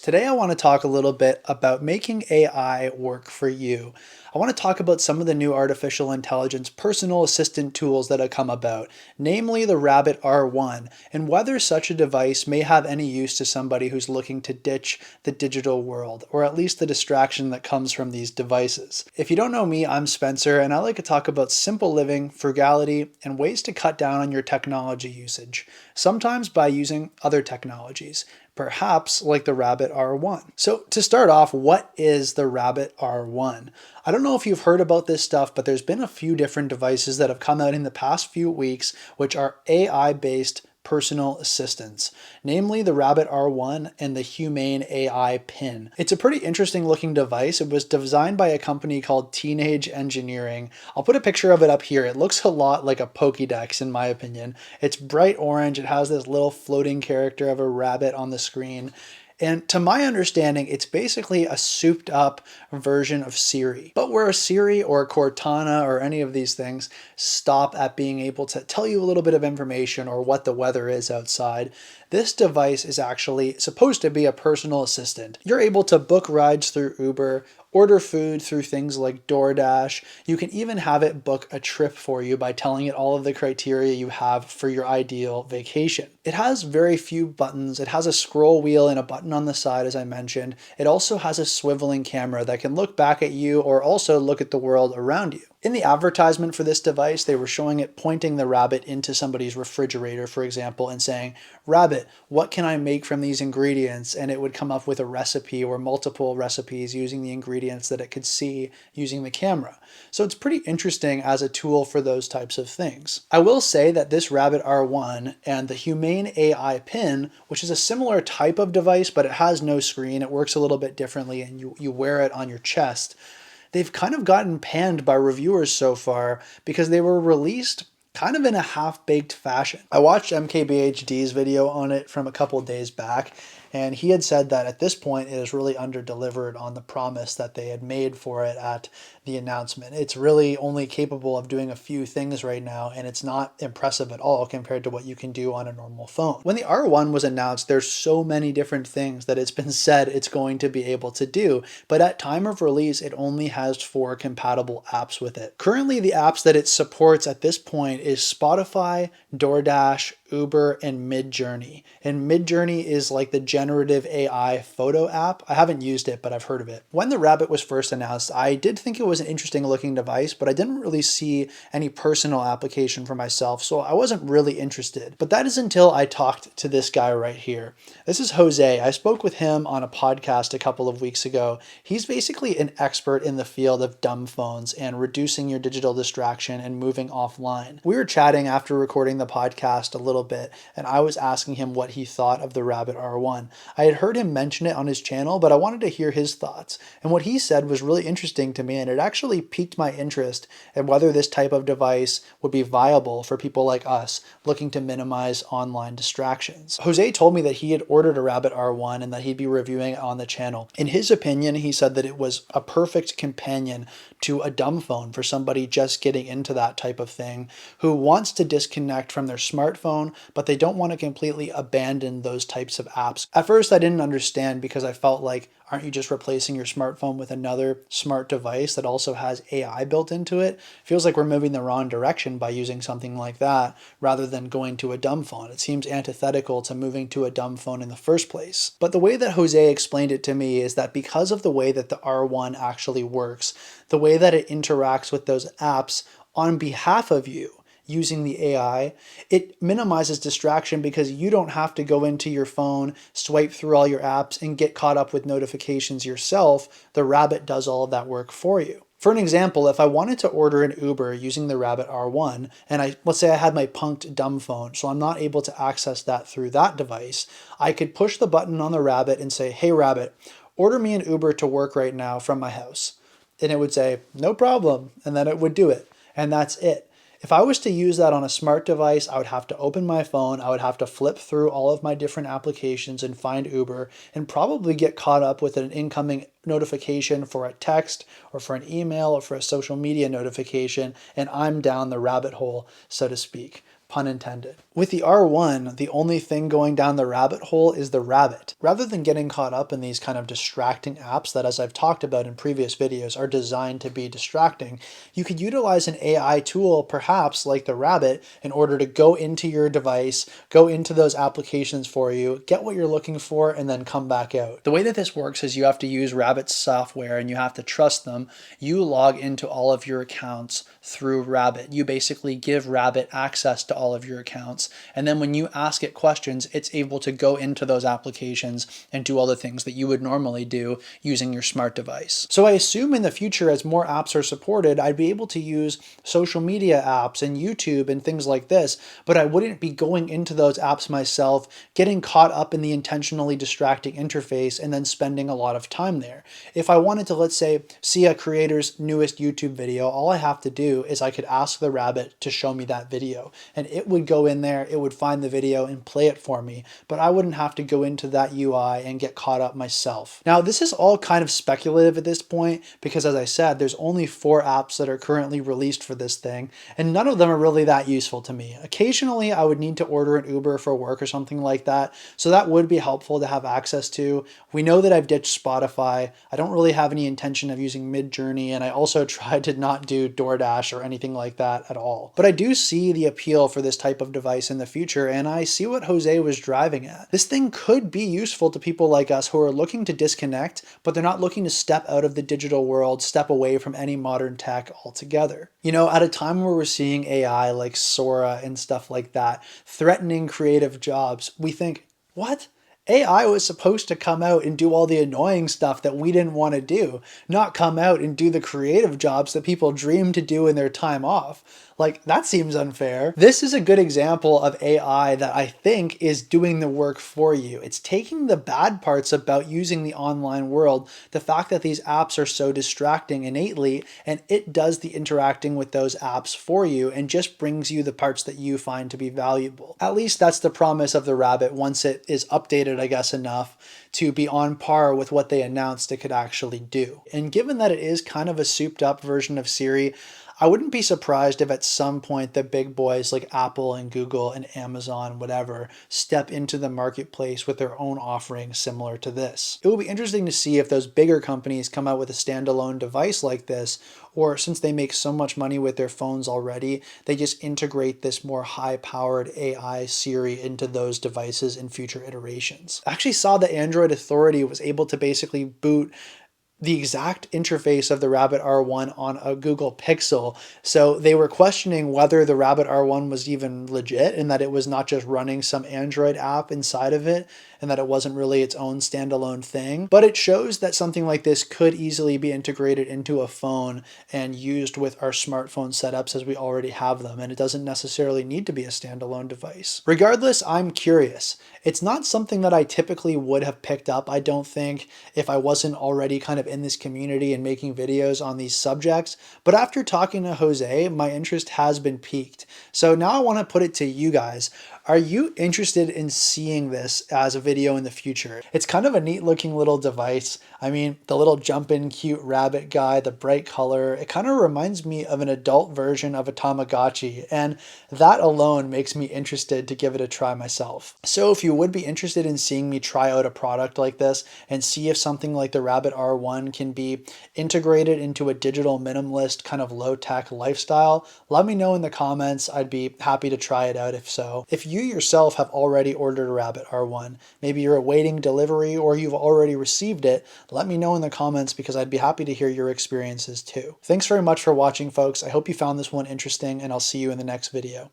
Today, I want to talk a little bit about making AI work for you. I want to talk about some of the new artificial intelligence personal assistant tools that have come about, namely the Rabbit R1, and whether such a device may have any use to somebody who's looking to ditch the digital world, or at least the distraction that comes from these devices. If you don't know me, I'm Spencer, and I like to talk about simple living, frugality, and ways to cut down on your technology usage, sometimes by using other technologies, perhaps like the Rabbit R1. So to start off, what is the Rabbit R1? I don't know if you've heard about this stuff, but there's been a few different devices that have come out in the past few weeks, which are AI-based personal assistants, namely the Rabbit R1 and the Humane AI Pin. It's a pretty interesting looking device. It was designed by a company called Teenage Engineering. I'll put a picture of it up here. It looks a lot like a Pokédex in my opinion. It's bright orange. It has this little floating character of a rabbit on the screen. And to my understanding, it's basically a souped up version of Siri. But where a Siri or a Cortana or any of these things stop at being able to tell you a little bit of information or what the weather is outside, this device is actually supposed to be a personal assistant. You're able to book rides through Uber, order food through things like DoorDash. You can even have it book a trip for you by telling it all of the criteria you have for your ideal vacation. It has very few buttons. It has a scroll wheel and a button on the side, as I mentioned. It also has a swiveling camera that can look back at you or also look at the world around you. In the advertisement for this device, they were showing it pointing the rabbit into somebody's refrigerator, for example, and saying, "Rabbit, what can I make from these ingredients?" And it would come up with a recipe or multiple recipes using the ingredients that it could see using the camera. So it's pretty interesting as a tool for those types of things. I will say that this Rabbit R1 and the Humane AI Pin, which is a similar type of device, but it has no screen, it works a little bit differently, and you wear it on your chest. They've kind of gotten panned by reviewers so far because they were released kind of in a half-baked fashion. I watched MKBHD's video on it from a couple days back, and he had said that at this point it is really under-delivered on the promise that they had made for it at the announcement. It's really only capable of doing a few things right now, and it's not impressive at all compared to what you can do on a normal phone. When the R1 was announced, there's so many different things that it's been said it's going to be able to do, but at time of release, it only has 4 compatible apps with it. Currently, the apps that it supports at this point is Spotify, DoorDash, Uber, and Midjourney. And Midjourney is like the generative AI photo app. I haven't used it, but I've heard of it. When the Rabbit was first announced, I did think it was an interesting looking device, but I didn't really see any personal application for myself, so I wasn't really interested. But that is until I talked to this guy right here. This is Jose. I spoke with him on a podcast a couple of weeks ago. He's basically an expert in the field of dumb phones and reducing your digital distraction and moving offline. We were chatting after recording the podcast a little bit, and I was asking him what he thought of the Rabbit R1. I had heard him mention it on his channel, but I wanted to hear his thoughts. And what he said was really interesting to me, and it actually piqued my interest in whether this type of device would be viable for people like us looking to minimize online distractions. Jose told me that he had ordered a Rabbit R1 and that he'd be reviewing it on the channel. In his opinion, he said that it was a perfect companion to a dumb phone for somebody just getting into that type of thing who wants to disconnect from their smartphone, but they don't want to completely abandon those types of apps. At first, I didn't understand because I felt like, aren't you just replacing your smartphone with another smart device that also has AI built into it? Feels like we're moving the wrong direction by using something like that rather than going to a dumb phone. It seems antithetical to moving to a dumb phone in the first place. But the way that Jose explained it to me is that because of the way that the R1 actually works, the way that it interacts with those apps on behalf of you, using the AI, it minimizes distraction because you don't have to go into your phone, swipe through all your apps, and get caught up with notifications yourself. The Rabbit does all of that work for you. For an example, if I wanted to order an Uber using the Rabbit R1, and let's say I had my punked dumb phone, so I'm not able to access that through that device, I could push the button on the Rabbit and say, "Hey Rabbit, order me an Uber to work right now from my house." And it would say, "No problem," and then it would do it, and that's it. If I was to use that on a smart device, I would have to open my phone, I would have to flip through all of my different applications and find Uber, and probably get caught up with an incoming notification for a text or for an email or for a social media notification, and I'm down the rabbit hole, so to speak. pun intended. With the R1, the only thing going down the rabbit hole is the rabbit. Rather than getting caught up in these kind of distracting apps that, as I've talked about in previous videos, are designed to be distracting, you could utilize an AI tool, perhaps like the rabbit, in order to go into your device, go into those applications for you, get what you're looking for, and then come back out. The way that this works is you have to use Rabbit's software and you have to trust them. You log into all of your accounts through Rabbit. You basically give Rabbit access to all of your accounts. And then when you ask it questions, it's able to go into those applications and do all the things that you would normally do using your smart device. So I assume in the future, as more apps are supported, I'd be able to use social media apps and YouTube and things like this, but I wouldn't be going into those apps myself, getting caught up in the intentionally distracting interface and then spending a lot of time there. If I wanted to, let's say, see a creator's newest YouTube video, all I have to do is I could ask the rabbit to show me that video, and it would go in there, it would find the video and play it for me, but I wouldn't have to go into that UI and get caught up myself. Now, this is all kind of speculative at this point because, as I said, there's only 4 apps that are currently released for this thing, and none of them are really that useful to me. Occasionally, I would need to order an Uber for work or something like that, so that would be helpful to have access to. We know that I've ditched Spotify. I don't really have any intention of using Midjourney, and I also tried to not do DoorDash or anything like that at all. But I do see the appeal for this type of device in the future, and I see what Jose was driving at. This thing could be useful to people like us who are looking to disconnect, but they're not looking to step out of the digital world, step away from any modern tech altogether. You know, at a time where we're seeing AI like Sora and stuff like that threatening creative jobs, we think, what? AI was supposed to come out and do all the annoying stuff that we didn't want to do, not come out and do the creative jobs that people dream to do in their time off. Like, that seems unfair. This is a good example of AI that I think is doing the work for you. It's taking the bad parts about using the online world, the fact that these apps are so distracting innately, and it does the interacting with those apps for you and just brings you the parts that you find to be valuable. At least that's the promise of the Rabbit once it is updated, I guess, enough to be on par with what they announced it could actually do. And given that it is kind of a souped up version of Siri, I wouldn't be surprised if at some point the big boys like Apple and Google and Amazon, whatever, step into the marketplace with their own offerings similar to this. It will be interesting to see if those bigger companies come out with a standalone device like this, or since they make so much money with their phones already, they just integrate this more high-powered AI Siri into those devices in future iterations. I actually saw that Android Authority was able to basically boot the exact interface of the Rabbit R1 on a Google Pixel. So they were questioning whether the Rabbit R1 was even legit and that it was not just running some Android app inside of it and that it wasn't really its own standalone thing. But it shows that something like this could easily be integrated into a phone and used with our smartphone setups as we already have them, and it doesn't necessarily need to be a standalone device. Regardless, I'm curious. It's not something that I typically would have picked up, I don't think, if I wasn't already kind of in this community and making videos on these subjects. But after talking to Jose, my interest has been piqued. So now I want to put it to you guys. Are you interested in seeing this as a video in the future? It's kind of a neat looking little device. I mean, the little jumping cute rabbit guy, the bright color, it kind of reminds me of an adult version of a Tamagotchi, and that alone makes me interested to give it a try myself. So if you would be interested in seeing me try out a product like this and see if something like the Rabbit R1 can be integrated into a digital minimalist kind of low-tech lifestyle, let me know in the comments. I'd be happy to try it out if so. If you yourself have already ordered a Rabbit R1, maybe you're awaiting delivery or you've already received it, let me know in the comments because I'd be happy to hear your experiences too. Thanks very much for watching, folks. I hope you found this one interesting, and I'll see you in the next video.